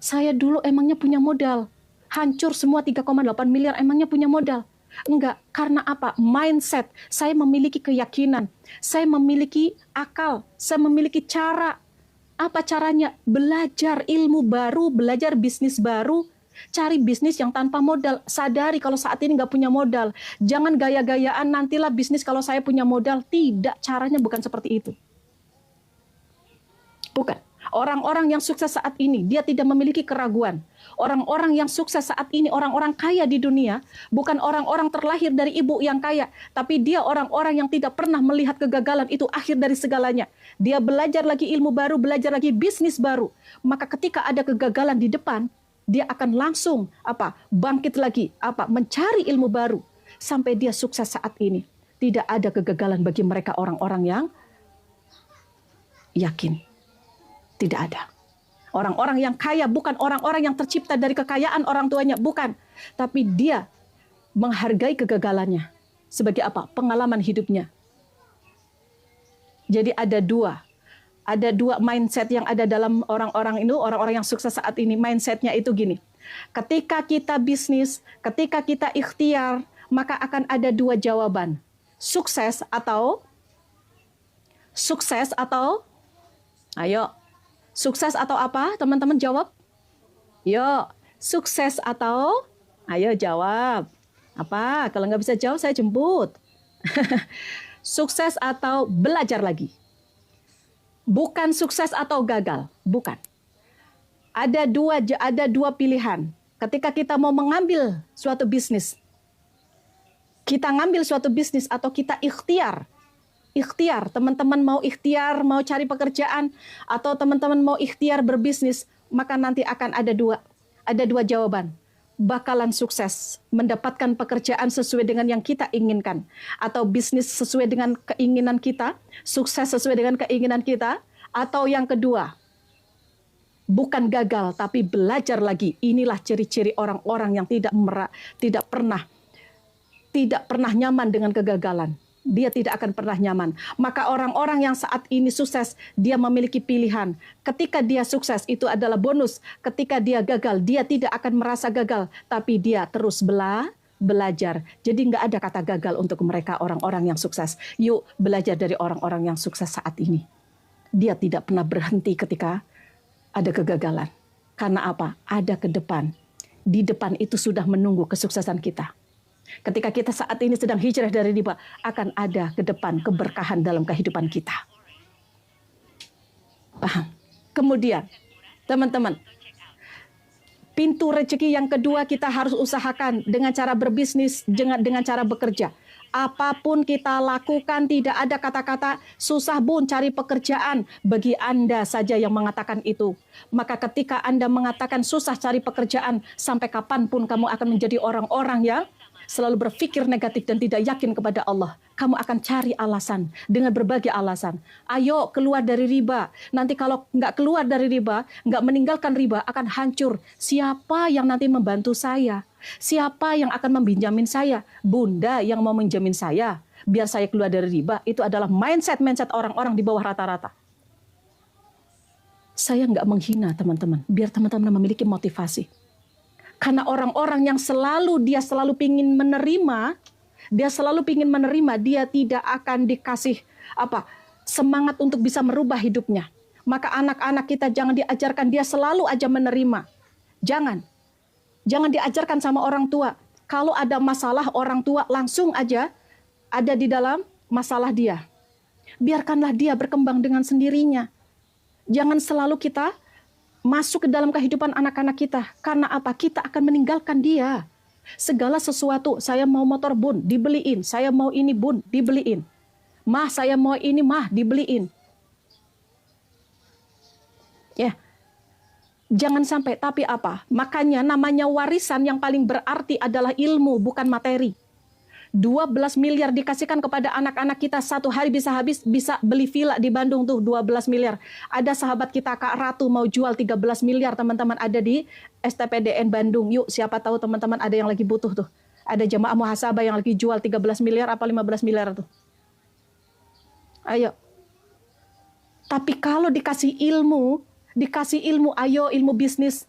Saya dulu emangnya punya modal. Hancur semua 3,8 miliar emangnya punya modal. Enggak, karena apa? Mindset. Saya memiliki keyakinan. Saya memiliki akal. Saya memiliki cara. Apa caranya? Belajar ilmu baru, belajar bisnis baru, cari bisnis yang tanpa modal. Sadari kalau saat ini nggak punya modal. Jangan gaya-gayaan nantilah bisnis kalau saya punya modal. Tidak, caranya bukan seperti itu. Bukan. Orang-orang yang sukses saat ini, dia tidak memiliki keraguan. Orang-orang yang sukses saat ini, orang-orang kaya di dunia, bukan orang-orang terlahir dari ibu yang kaya, tapi dia orang-orang yang tidak pernah melihat kegagalan itu akhir dari segalanya. Dia belajar lagi ilmu baru, belajar lagi bisnis baru. Maka ketika ada kegagalan di depan, dia akan langsung bangkit lagi, mencari ilmu baru sampai dia sukses saat ini. Tidak ada kegagalan bagi mereka orang-orang yang yakin. Tidak ada. Orang-orang yang kaya bukan orang-orang yang tercipta dari kekayaan orang tuanya, bukan. Tapi dia menghargai kegagalannya. Sebagai apa? Pengalaman hidupnya. Jadi ada dua mindset yang ada dalam orang-orang itu, orang-orang yang sukses saat ini. Mindsetnya itu gini. Ketika kita bisnis, ketika kita ikhtiar, maka akan ada dua jawaban. Sukses atau ayo. Sukses atau apa? Teman-teman jawab. Yo, sukses atau? Ayo jawab. Apa? Kalau nggak bisa jawab, saya jemput. Sukses atau belajar lagi? Bukan sukses atau gagal. Bukan. Ada dua pilihan. Ketika kita mau mengambil suatu bisnis, kita ngambil suatu bisnis atau kita ikhtiar. Ikhtiar, teman-teman mau ikhtiar, mau cari pekerjaan, atau teman-teman mau ikhtiar berbisnis, maka nanti akan ada dua jawaban. Bakalan sukses, mendapatkan pekerjaan sesuai dengan yang kita inginkan, atau bisnis sesuai dengan keinginan kita, sukses sesuai dengan keinginan kita, atau yang kedua, bukan gagal, tapi belajar lagi. Inilah ciri-ciri orang-orang yang tidak pernah nyaman dengan kegagalan. Dia tidak akan pernah nyaman. Maka orang-orang yang saat ini sukses, dia memiliki pilihan. Ketika dia sukses, itu adalah bonus. Ketika dia gagal, dia tidak akan merasa gagal. Tapi dia terus belajar. Jadi nggak ada kata gagal untuk mereka orang-orang yang sukses. Yuk belajar dari orang-orang yang sukses saat ini. Dia tidak pernah berhenti ketika ada kegagalan. Karena apa? Ada ke depan. Di depan itu sudah menunggu kesuksesan kita. Ketika kita saat ini sedang hijrah dari riba, akan ada ke depan keberkahan dalam kehidupan kita. Paham? Kemudian, teman-teman, pintu rezeki yang kedua kita harus usahakan dengan cara berbisnis, dengan cara bekerja. Apapun kita lakukan, tidak ada kata-kata susah bun cari pekerjaan. Bagi Anda saja yang mengatakan itu. Maka ketika Anda mengatakan susah cari pekerjaan, sampai kapanpun kamu akan menjadi orang-orang yang selalu berpikir negatif dan tidak yakin kepada Allah. Kamu akan cari alasan dengan berbagai alasan. Ayo keluar dari riba. Nanti kalau nggak keluar dari riba, nggak meninggalkan riba, akan hancur. Siapa yang nanti membantu saya? Siapa yang akan meminjamin saya? Bunda yang mau menjamin saya biar saya keluar dari riba. Itu adalah mindset orang-orang di bawah rata-rata. Saya nggak menghina teman-teman, biar teman-teman memiliki motivasi. Karena orang-orang yang selalu pingin menerima, dia tidak akan dikasih semangat untuk bisa merubah hidupnya. Maka anak-anak kita jangan diajarkan dia selalu aja menerima. Jangan diajarkan sama orang tua. Kalau ada masalah, orang tua langsung aja ada di dalam masalah dia. Biarkanlah dia berkembang dengan sendirinya. Jangan selalu kita masuk ke dalam kehidupan anak-anak kita. Karena apa? Kita akan meninggalkan dia. Segala sesuatu, saya mau motor bun, dibeliin. Saya mau ini bun, dibeliin. Mah, saya mau ini mah, dibeliin. Ya, jangan sampai, tapi apa? Makanya namanya warisan yang paling berarti adalah ilmu, bukan materi. 12 miliar dikasihkan kepada anak-anak kita, satu hari bisa beli villa di Bandung tuh 12 miliar. Ada sahabat kita Kak Ratu mau jual 13 miliar, teman-teman, ada di STPDN Bandung. Yuk, siapa tahu teman-teman ada yang lagi butuh tuh. Ada jamaah muhasabah yang lagi jual 13 miliar apa 15 miliar tuh. Ayo. Tapi kalau dikasih ilmu, ayo ilmu bisnis,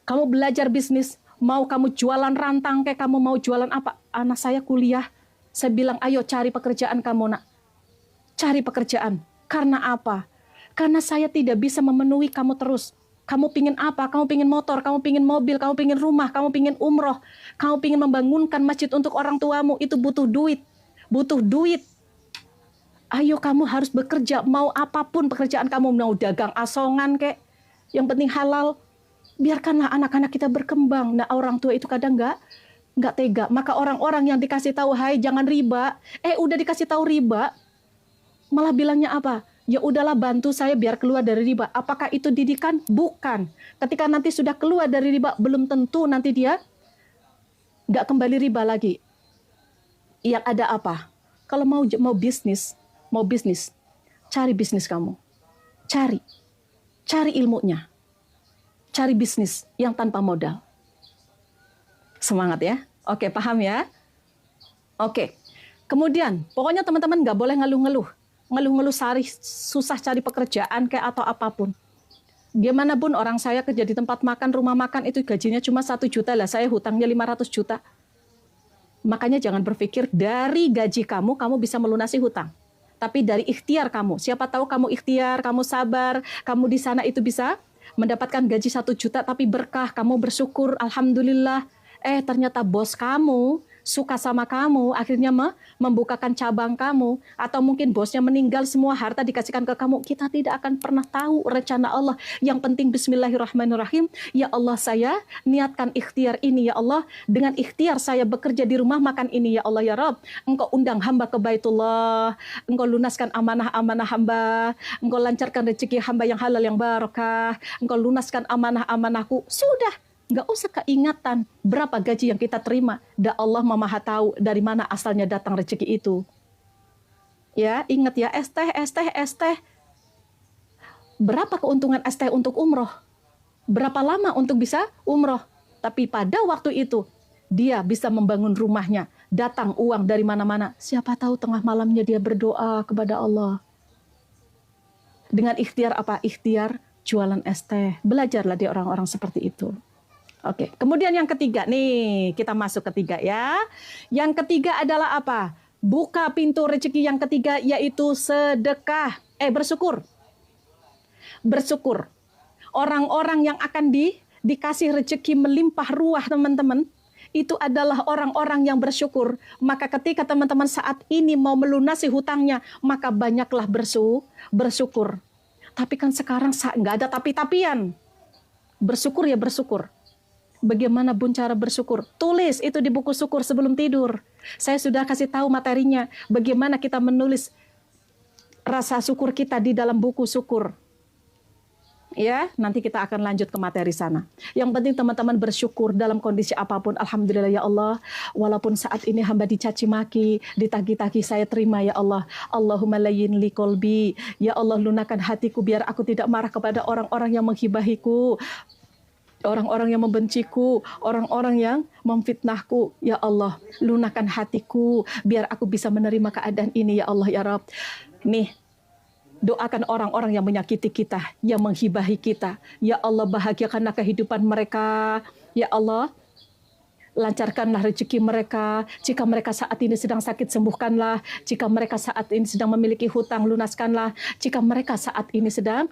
Kamu belajar bisnis, mau kamu jualan rantang, kayak kamu mau jualan apa? Anak saya kuliah, saya bilang, ayo cari pekerjaan kamu nak. Cari pekerjaan. Karena apa? Karena saya tidak bisa memenuhi kamu terus. Kamu pingin apa? Kamu pingin motor, kamu pingin mobil, kamu pingin rumah, kamu pingin umroh, kamu pingin membangunkan masjid untuk orang tuamu, itu butuh duit. Butuh duit. Ayo kamu harus bekerja, mau apapun pekerjaan kamu, mau dagang asongan kek, yang penting halal. Biarkanlah anak-anak kita berkembang. Nah, orang tua itu kadang nggak tega. Maka orang-orang yang dikasih tahu, hai jangan riba, udah dikasih tahu riba, malah bilangnya apa? Ya udahlah bantu saya biar keluar dari riba. Apakah itu didikan? Bukan. Ketika nanti sudah keluar dari riba, belum tentu nanti dia nggak kembali riba lagi. Yang ada apa? Kalau mau bisnis, cari bisnis kamu. Cari ilmunya. Cari bisnis yang tanpa modal. Semangat ya. Oke, paham ya? Oke. Kemudian, pokoknya teman-teman nggak boleh ngeluh-ngeluh. Ngeluh-ngeluh susah cari pekerjaan kayak atau apapun. Gimana pun orang saya kerja di tempat makan, rumah makan itu gajinya cuma 1 juta lah. Saya hutangnya 500 juta. Makanya jangan berpikir dari gaji kamu bisa melunasi hutang. Tapi dari ikhtiar kamu. Siapa tahu kamu ikhtiar, kamu sabar, kamu di sana itu bisa mendapatkan gaji 1 juta tapi berkah, kamu bersyukur, alhamdulillah. Ternyata bos kamu suka sama kamu, akhirnya membukakan cabang kamu, atau mungkin bosnya meninggal, semua harta dikasihkan ke kamu. Kita tidak akan pernah tahu rencana Allah. Yang penting bismillahirrahmanirrahim. Ya Allah, saya niatkan ikhtiar ini ya Allah, dengan ikhtiar saya bekerja di rumah makan ini ya Allah ya Rabb. Engkau undang hamba ke Baitullah, Engkau lunaskan amanah-amanah hamba, Engkau lancarkan rezeki hamba yang halal yang barakah, Engkau lunaskan amanah-amanahku. Sudah, nggak usah keingatan berapa gaji yang kita terima. Dan Allah Maha tahu dari mana asalnya datang rezeki itu. Ya, ingat ya, ST. Berapa keuntungan ST untuk umroh? Berapa lama untuk bisa umroh? Tapi pada waktu itu, dia bisa membangun rumahnya. Datang uang dari mana-mana. Siapa tahu tengah malamnya dia berdoa kepada Allah. Dengan ikhtiar apa? Ikhtiar jualan ST. Belajarlah dia orang-orang seperti itu. Oke, kemudian yang ketiga, nih kita masuk ketiga ya. Yang ketiga adalah apa? Buka pintu rezeki yang ketiga, yaitu sedekah. Bersyukur. Bersyukur. Orang-orang yang akan dikasih rezeki melimpah ruah teman-teman, itu adalah orang-orang yang bersyukur. Maka ketika teman-teman saat ini mau melunasi hutangnya, maka banyaklah bersyukur. Tapi kan sekarang nggak ada tapi-tapian. Bersyukur ya bersyukur. Bagaimana pun cara bersyukur, tulis itu di buku syukur sebelum tidur. Saya sudah kasih tahu materinya, bagaimana kita menulis rasa syukur kita di dalam buku syukur. Ya, nanti kita akan lanjut ke materi sana. Yang penting teman-teman bersyukur dalam kondisi apapun. Alhamdulillah ya Allah, walaupun saat ini hamba dicaci maki, ditagi-tagi, saya terima ya Allah. Allahumma layyin li qalbi. Ya Allah, lunakan hatiku biar aku tidak marah kepada orang-orang yang menghibahiku, orang-orang yang membenciku, orang-orang yang memfitnahku. Ya Allah, lunakan hatiku biar aku bisa menerima keadaan ini ya Allah ya Rabb. Nih, doakan orang-orang yang menyakiti kita, yang menghibahi kita. Ya Allah, bahagiakanlah kehidupan mereka. Ya Allah, lancarkanlah rezeki mereka. Jika mereka saat ini sedang sakit, sembuhkanlah. Jika mereka saat ini sedang memiliki hutang, lunaskanlah. Jika mereka saat ini sedang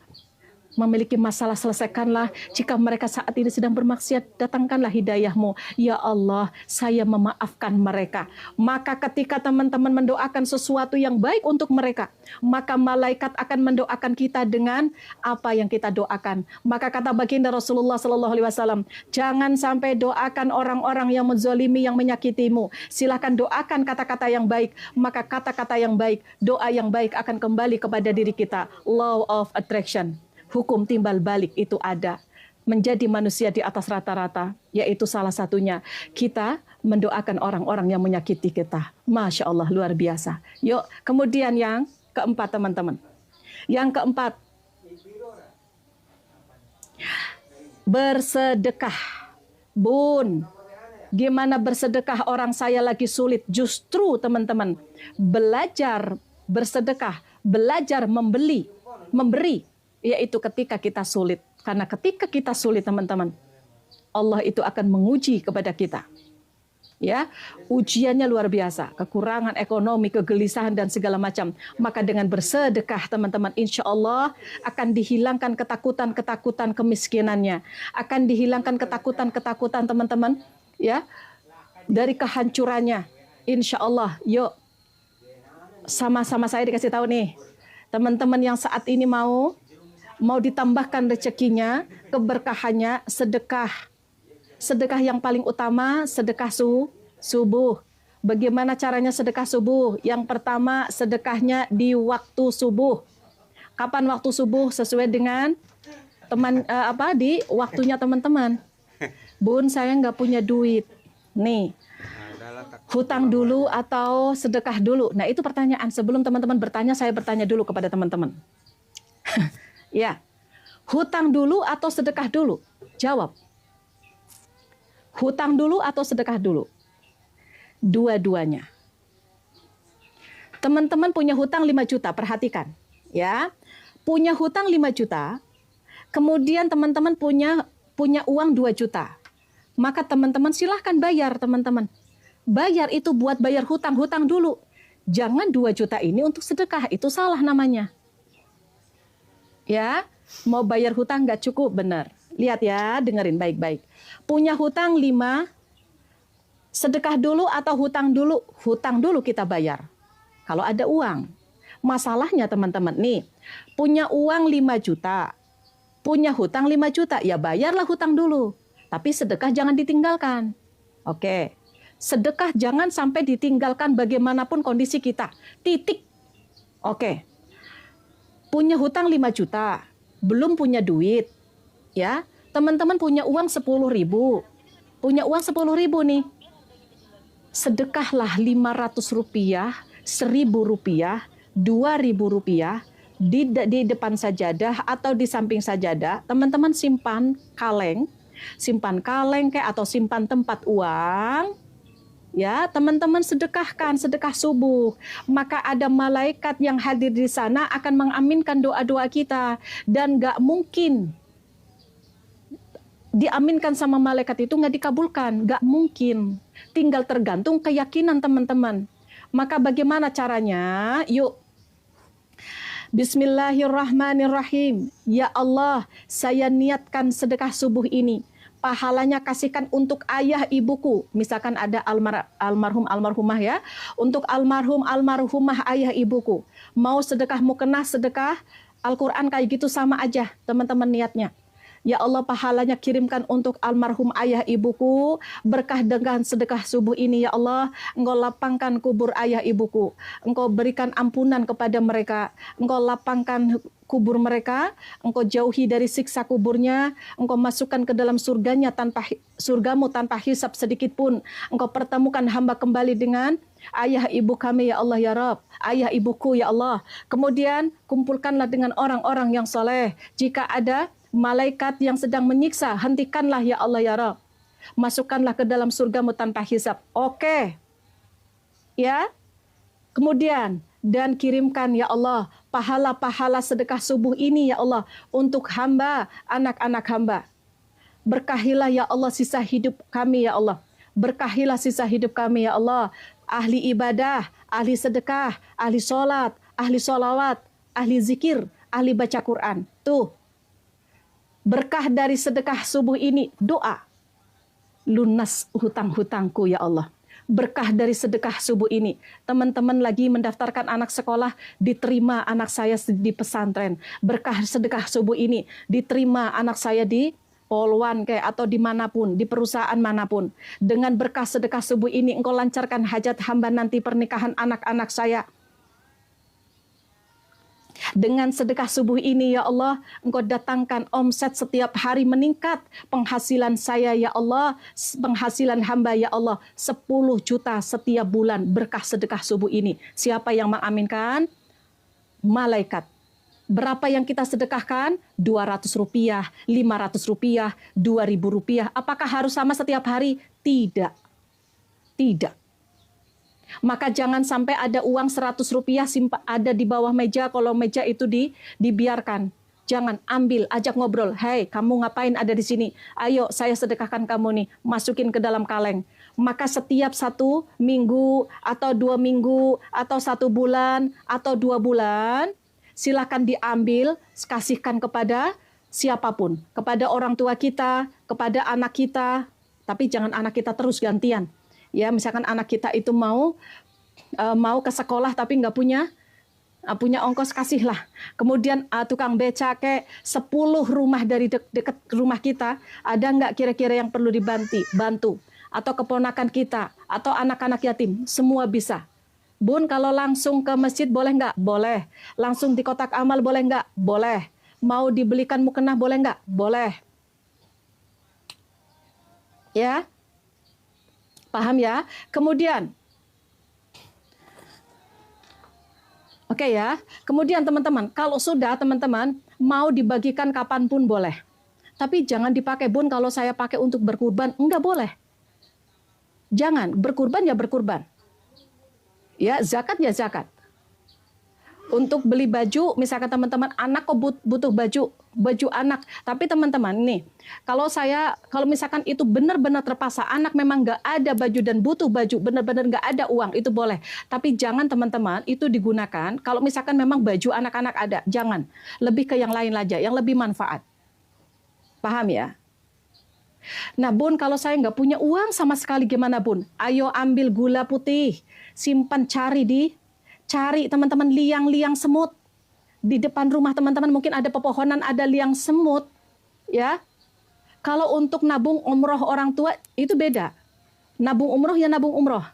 memiliki masalah, selesaikanlah. Jika mereka saat ini sedang bermaksiat, datangkanlah hidayahmu. Ya Allah, saya memaafkan mereka. Maka ketika teman-teman mendoakan sesuatu yang baik untuk mereka, maka malaikat akan mendoakan kita dengan apa yang kita doakan. Maka kata baginda Rasulullah SAW, jangan sampai doakan orang-orang yang menzalimi, yang menyakitimu. Silakan doakan kata-kata yang baik. Maka kata-kata yang baik, doa yang baik akan kembali kepada diri kita. Law of attraction. Hukum timbal balik itu ada. Menjadi manusia di atas rata-rata, yaitu salah satunya kita mendoakan orang-orang yang menyakiti kita. Masya Allah, luar biasa. Yuk, kemudian yang keempat teman-teman. Yang keempat, bersedekah. Bun, gimana bersedekah orang saya lagi sulit? Justru teman-teman, belajar bersedekah, belajar memberi, yaitu ketika kita sulit. Karena ketika kita sulit teman-teman, Allah itu akan menguji kepada kita. Ya, ujiannya luar biasa, kekurangan ekonomi, kegelisahan dan segala macam. Maka dengan bersedekah teman-teman, insya Allah akan dihilangkan ketakutan-ketakutan kemiskinannya, akan dihilangkan ketakutan-ketakutan teman-teman, ya, dari kehancurannya. Insya Allah, yuk sama-sama saya dikasih tahu nih, teman-teman yang saat ini mau ditambahkan rezekinya, keberkahannya, sedekah. Sedekah yang paling utama, sedekah subuh. Bagaimana caranya sedekah subuh? Yang pertama, sedekahnya di waktu subuh. Kapan waktu subuh? Sesuai dengan di waktunya teman-teman. Bun, saya nggak punya duit. Nih, hutang dulu atau sedekah dulu? Nah, itu pertanyaan. Sebelum teman-teman bertanya, saya bertanya dulu kepada teman-teman. Ya, hutang dulu atau sedekah dulu? Jawab. Hutang dulu atau sedekah dulu? Dua-duanya. Teman-teman punya hutang 5 juta, perhatikan. Ya, punya hutang 5 juta, kemudian teman-teman punya uang 2 juta. Maka teman-teman silahkan bayar, teman-teman. Bayar itu buat bayar hutang dulu. Jangan 2 juta ini untuk sedekah, itu salah namanya. Ya, mau bayar hutang nggak cukup, benar. Lihat ya, dengerin baik-baik. Punya hutang 5, sedekah dulu atau hutang dulu? Hutang dulu kita bayar. Kalau ada uang. Masalahnya teman-teman, nih, punya uang 5 juta, punya hutang 5 juta, ya bayarlah hutang dulu. Tapi sedekah jangan ditinggalkan. Oke, sedekah jangan sampai ditinggalkan bagaimanapun kondisi kita. Titik. Oke, punya hutang 5 juta, belum punya duit. Ya, teman-teman punya uang 10.000, punya uang 10.000 nih, sedekahlah 500 rupiah, 1.000 rupiah, 2.000 rupiah di depan sajadah atau di samping sajadah. Teman-teman simpan kaleng kayak atau simpan tempat uang. Ya, teman-teman sedekahkan, sedekah subuh. Maka ada malaikat yang hadir di sana akan mengaminkan doa-doa kita, dan gak mungkin diaminkan sama malaikat itu nggak dikabulkan, nggak mungkin. Tinggal tergantung keyakinan teman-teman. Maka bagaimana caranya? Yuk. Bismillahirrahmanirrahim. Ya Allah, saya niatkan sedekah subuh ini. Pahalanya kasihkan untuk ayah ibuku. Misalkan ada almarhum almarhumah ya. Untuk almarhum almarhumah ayah ibuku. Mau sedekah mukena, sedekah Al-Quran kayak gitu sama aja teman-teman niatnya. Ya Allah, pahalanya kirimkan untuk almarhum ayah ibuku. Berkah dengan sedekah subuh ini ya Allah. Engkau lapangkan kubur ayah ibuku. Engkau berikan ampunan kepada mereka. Engkau lapangkan kubur mereka. Engkau jauhi dari siksa kuburnya. Engkau masukkan ke dalam surgamu tanpa hisab sedikit pun. Engkau pertemukan hamba kembali dengan ayah ibu kami ya Allah ya Rabb. Ayah ibuku ya Allah. Kemudian kumpulkanlah dengan orang-orang yang soleh. Jika ada malaikat yang sedang menyiksa, hentikanlah ya Allah ya Rabb. Masukkanlah ke dalam surgamu tanpa hisab. Oke. Ya. Kemudian, dan kirimkan ya Allah pahala-pahala sedekah subuh ini ya Allah untuk hamba, anak-anak hamba. Berkahilah ya Allah sisa hidup kami ya Allah. Berkahilah sisa hidup kami ya Allah. Ahli ibadah, ahli sedekah, ahli sholat, ahli sholawat, ahli zikir, ahli baca Quran. Tuh. Berkah dari sedekah subuh ini, doa. Lunas hutang-hutangku ya Allah. Berkah dari sedekah subuh ini. Teman-teman lagi mendaftarkan anak sekolah, diterima anak saya di pesantren. Berkah sedekah subuh ini, diterima anak saya di Polwan kayak atau dimanapun, di perusahaan manapun. Dengan berkah sedekah subuh ini, engkau lancarkan hajat hamba nanti pernikahan anak-anak saya. Dengan sedekah subuh ini ya Allah, engkau datangkan omset setiap hari meningkat. Penghasilan saya ya Allah, penghasilan hamba ya Allah, 10 juta setiap bulan berkah sedekah subuh ini. Siapa yang mengaminkan? Malaikat. Berapa yang kita sedekahkan? 200 rupiah, 500 rupiah, 2.000 rupiah. Apakah harus sama setiap hari? Tidak. Tidak. Maka jangan sampai ada uang 100 rupiah ada di bawah meja, kalau meja itu dibiarkan. Jangan, ambil, ajak ngobrol. Hei, kamu ngapain ada di sini? Ayo, saya sedekahkan kamu nih, masukin ke dalam kaleng. Maka setiap 1 minggu atau 2 minggu atau 1 bulan atau 2 bulan, silakan diambil, kasihkan kepada siapapun, kepada orang tua kita, kepada anak kita. Tapi jangan anak kita terus gantian. Ya, misalkan anak kita itu mau ke sekolah tapi nggak punya ongkos, kasihlah. Kemudian tukang beca kayak 10 rumah dari dekat rumah kita, ada nggak kira-kira yang perlu bantu? Atau keponakan kita, atau anak-anak yatim, semua bisa. Bun, kalau langsung ke masjid boleh nggak? Boleh. Langsung di kotak amal boleh nggak? Boleh. Mau dibelikan mukena boleh nggak? Boleh. Ya, paham ya? Kemudian, oke ya. Kemudian teman-teman, kalau sudah teman-teman mau dibagikan kapanpun boleh. Tapi jangan dipakai, Bun, kalau saya pakai untuk berkurban. Enggak boleh. Jangan, berkurban ya berkurban. Ya, zakat ya zakat. Untuk beli baju, misalkan teman-teman, anak kok butuh baju anak. Tapi teman-teman nih, kalau misalkan itu benar-benar terpaksa, anak memang nggak ada baju dan butuh baju, benar-benar nggak ada uang, itu boleh. Tapi jangan teman-teman itu digunakan, kalau misalkan memang baju anak-anak ada, jangan. Lebih ke yang lain aja, yang lebih manfaat. Paham ya? Nah Bun, kalau saya nggak punya uang sama sekali gimana Bun? Ayo ambil gula putih, simpan, cari teman-teman liang-liang semut. Di depan rumah teman-teman mungkin ada pepohonan, ada liang semut. Ya, kalau untuk nabung umroh orang tua itu beda. Nabung umroh ya nabung umroh.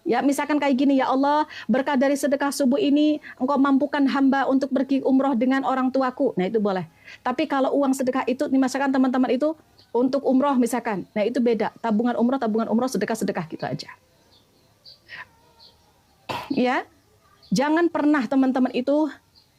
Ya, misalkan kayak gini, ya Allah, berkah dari sedekah subuh ini, Engkau mampukan hamba untuk pergi umroh dengan orang tuaku. Nah, itu boleh. Tapi kalau uang sedekah itu, misalkan teman-teman itu untuk umroh misalkan, nah itu beda. Tabungan umroh, sedekah-sedekah gitu aja. Ya, jangan pernah teman-teman itu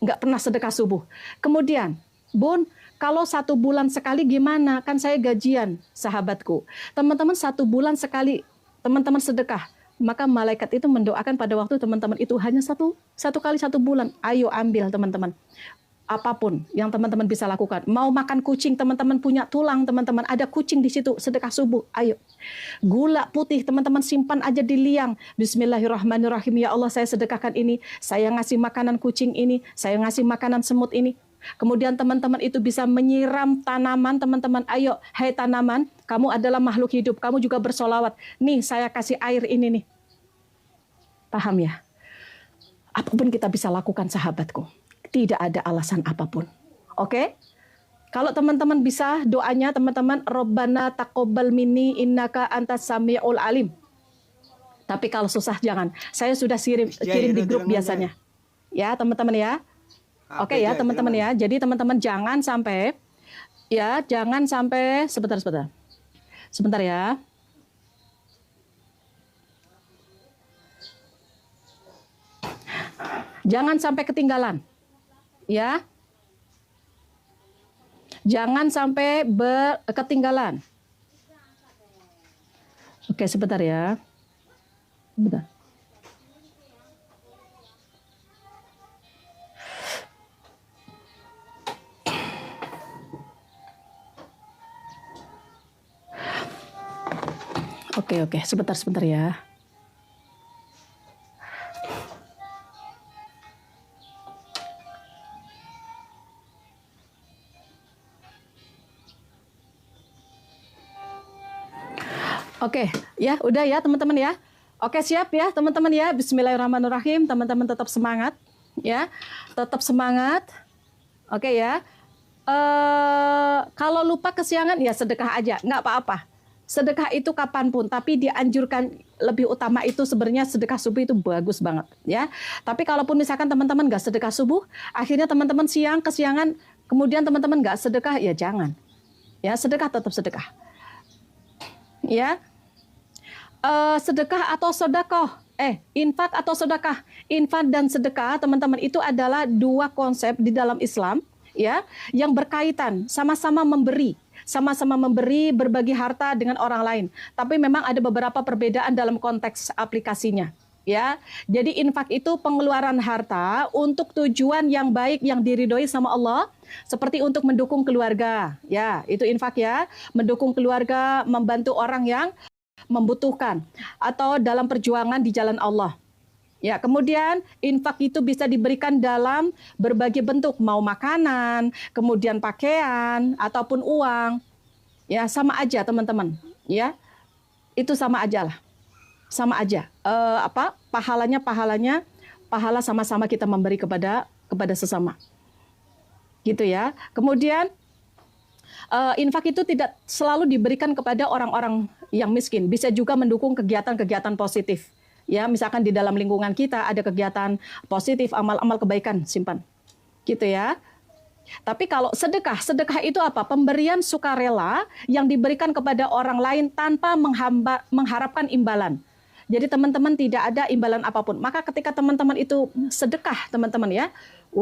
nggak pernah sedekah subuh. Kemudian, Bun, kalau 1 bulan sekali gimana? Kan saya gajian, sahabatku. Teman-teman 1 bulan sekali, teman-teman sedekah. Maka malaikat itu mendoakan pada waktu teman-teman itu hanya satu kali 1 bulan. Ayo ambil teman-teman. Apapun yang teman-teman bisa lakukan. Mau makan kucing, teman-teman punya tulang, teman-teman ada kucing di situ, sedekah subuh. Ayo. Gula putih, teman-teman simpan aja di liang. Bismillahirrahmanirrahim. Ya Allah, saya sedekahkan ini. Saya ngasih makanan kucing ini. Saya ngasih makanan semut ini. Kemudian teman-teman itu bisa menyiram tanaman, teman-teman. Ayo, hai tanaman, kamu adalah makhluk hidup. Kamu juga bersolawat. Nih, saya kasih air ini nih. Paham ya? Apapun kita bisa lakukan, sahabatku. Tidak ada alasan apapun. Oke? Kalau teman-teman bisa, doanya teman-teman, Rabbana taqabbal minni innaka antas samiul alim. Tapi kalau susah jangan. Saya sudah kirim di grup biasanya. Ya, teman-teman ya. Oke ya, teman-teman ya. Jadi teman-teman jangan sampai sebentar ya. Jangan sampai ketinggalan. Ya. Jangan sampai ketinggalan. Oke, sebentar ya. Bentar. Oke, sebentar ya. Oke, ya, udah ya teman-teman ya. Oke, siap ya teman-teman ya. Bismillahirrahmanirrahim. Teman-teman tetap semangat ya. Tetap semangat. Oke ya. Kalau lupa kesiangan ya sedekah aja, nggak apa-apa. Sedekah itu kapanpun, tapi dianjurkan lebih utama itu sebenarnya sedekah subuh itu bagus banget ya. Tapi kalaupun misalkan teman-teman nggak sedekah subuh, akhirnya teman-teman kesiangan, kemudian teman-teman nggak sedekah, ya jangan. Ya, sedekah tetap sedekah. Ya. Sedekah atau sedekah, infak atau sedekah. Infak dan sedekah, teman-teman, itu adalah 2 konsep di dalam Islam ya, yang berkaitan, sama-sama memberi, berbagi harta dengan orang lain. Tapi memang ada beberapa perbedaan dalam konteks aplikasinya. Ya, jadi infak itu pengeluaran harta untuk tujuan yang baik yang diridhoi sama Allah, seperti untuk mendukung keluarga. Ya, itu infak ya, mendukung keluarga, membantu orang yang membutuhkan atau dalam perjuangan di jalan Allah. Ya, kemudian infak itu bisa diberikan dalam berbagai bentuk, mau makanan, kemudian pakaian ataupun uang. Ya, sama aja teman-teman. Ya, itu sama aja lah. Sama aja. Pahala sama-sama kita memberi kepada sesama. Gitu ya. Kemudian infak itu tidak selalu diberikan kepada orang-orang yang miskin, bisa juga mendukung kegiatan-kegiatan positif. Ya, misalkan di dalam lingkungan kita ada kegiatan positif, amal-amal kebaikan, simpan. Gitu ya. Tapi kalau sedekah, sedekah itu apa? Pemberian sukarela yang diberikan kepada orang lain tanpa mengharapkan imbalan. Jadi teman-teman tidak ada imbalan apapun. Maka ketika teman-teman itu sedekah, teman-teman ya,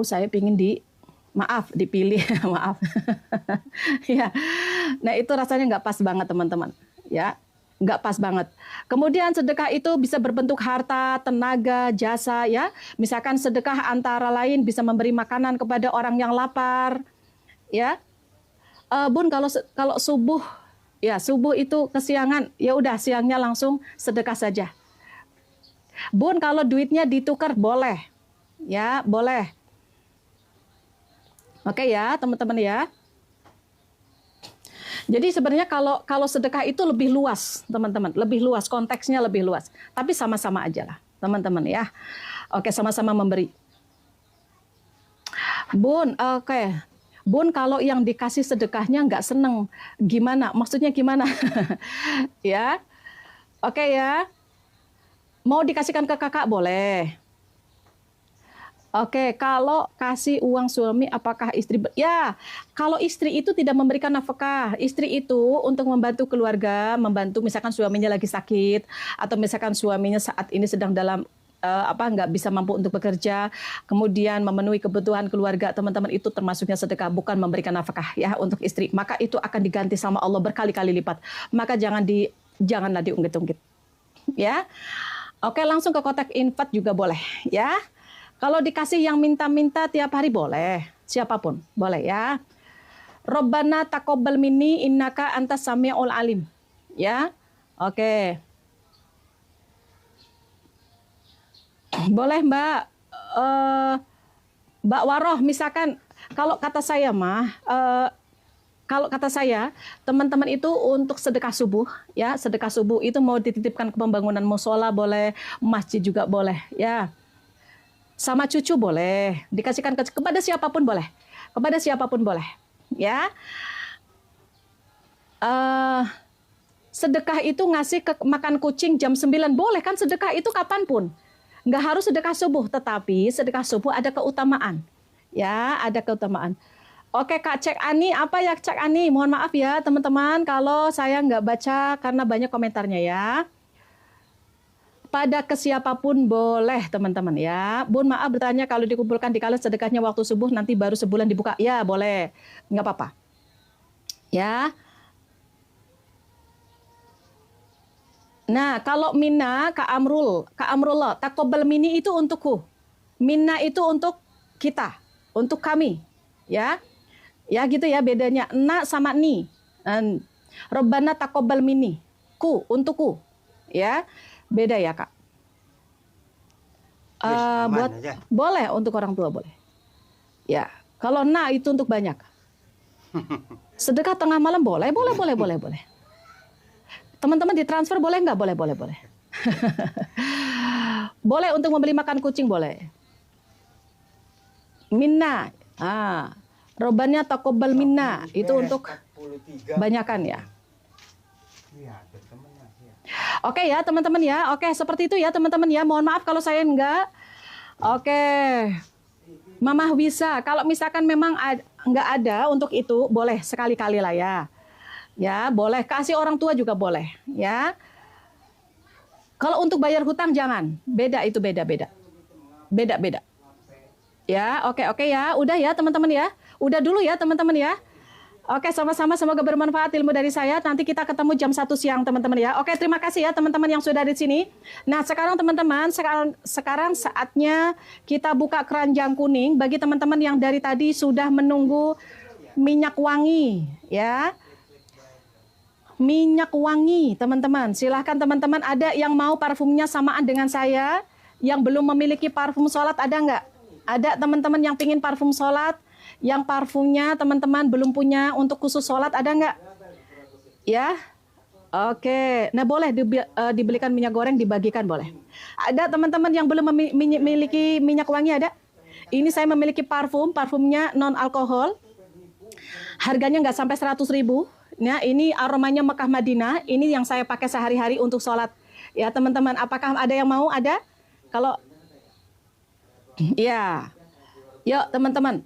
saya pingin dipilih, maaf. Ya, nah itu rasanya nggak pas banget teman-teman. Ya, nggak pas banget. Kemudian sedekah itu bisa berbentuk harta, tenaga, jasa ya. Misalkan sedekah antara lain bisa memberi makanan kepada orang yang lapar. Ya, Bun kalau subuh ya subuh itu kesiangan, ya udah siangnya langsung sedekah saja. Bun kalau duitnya ditukar boleh, ya boleh. Oke ya teman-teman ya. Jadi sebenarnya kalau sedekah itu lebih luas teman-teman, lebih luas konteksnya lebih luas. Tapi sama-sama aja lah teman-teman ya. Oke sama-sama memberi. Bun, oke. Bun, kalau yang dikasih sedekahnya nggak seneng, gimana? Maksudnya gimana? Ya, oke ya. Mau dikasihkan ke kakak boleh. Oke, kalau kasih uang suami, apakah istri? Ya, kalau istri itu tidak memberikan nafkah, istri itu untuk membantu keluarga, membantu misalkan suaminya lagi sakit, atau misalkan suaminya saat ini sedang dalam nggak bisa mampu untuk bekerja, kemudian memenuhi kebutuhan keluarga, teman-teman itu termasuknya sedekah, bukan memberikan nafkah ya untuk istri. Maka itu akan diganti sama Allah berkali-kali lipat. Maka janganlah diungkit-ungkit. Ya. Oke, langsung ke kotak infak juga boleh ya. Kalau dikasih yang minta-minta tiap hari boleh, siapapun boleh ya. Robbana taqabbal minni innaka antas samiul alim. Ya. Oke. Boleh Mbak, Mbak Waroh, misalkan kalau kata saya teman-teman itu untuk sedekah subuh, ya sedekah subuh itu mau dititipkan ke pembangunan musola boleh, masjid juga boleh, ya. Sama cucu boleh, dikasihkan kepada siapapun boleh, ya. Sedekah itu ngasih makan kucing jam 9 boleh kan, sedekah itu kapanpun. Nggak harus sedekah subuh, tetapi sedekah subuh ada keutamaan. Ya, ada keutamaan. Oke Kak Cek Ani, apa ya Cek Ani? Mohon maaf ya teman-teman kalau saya nggak baca karena banyak komentarnya ya. Pada ke siapapun boleh teman-teman ya. Bun maaf bertanya kalau dikumpulkan dikala sedekahnya waktu subuh nanti baru sebulan dibuka. Ya boleh, nggak apa-apa. Ya. Nah, kalau Minna, Kak Amrullah, taqabbal minni itu untukku. Minna itu untuk kita, untuk kami. Ya. Ya gitu ya bedanya. Na sama ni. Robbana taqabbal minni. Untukku. Ya. Beda ya, Kak. Boleh untuk orang tua boleh. Ya. Kalau na itu untuk banyak. Sedekah tengah malam boleh. Teman-teman ditransfer boleh nggak? Boleh. Boleh untuk membeli makan kucing boleh. Minna. Robannya taqabbal minna. Itu untuk banyakan ya. Oke ya teman-teman ya. Oke seperti itu ya teman-teman ya. Mohon maaf kalau saya enggak. Oke. Mamah bisa. Kalau misalkan memang nggak ada untuk itu, boleh sekali-kali lah ya. Ya, boleh kasih orang tua juga boleh, ya. Kalau untuk bayar hutang jangan. Beda itu beda. Ya, oke ya. Udah ya teman-teman ya. Udah dulu ya teman-teman ya. Oke, sama-sama, semoga bermanfaat ilmu dari saya. Nanti kita ketemu jam 1 siang, teman-teman ya. Oke, terima kasih ya teman-teman yang sudah di sini. Nah, sekarang teman-teman, sekarang saatnya kita buka keranjang kuning bagi teman-teman yang dari tadi sudah menunggu minyak wangi ya. Minyak wangi, teman-teman. Silahkan teman-teman, ada yang mau parfumnya samaan dengan saya, yang belum memiliki parfum sholat, ada nggak? Ada teman-teman yang pingin parfum sholat, yang parfumnya teman-teman belum punya untuk khusus sholat, ada nggak? Ya, oke. Nah, boleh dibelikan minyak goreng, dibagikan boleh. Ada teman-teman yang belum memiliki minyak wangi, ada? Ini saya memiliki parfumnya non alkohol. Harganya nggak sampai 100.000. Nah, ini aromanya Mekah Madinah. Ini yang saya pakai sehari-hari untuk sholat. Ya, teman-teman, apakah ada yang mau? Ada? Kalau ya, yuk teman-teman.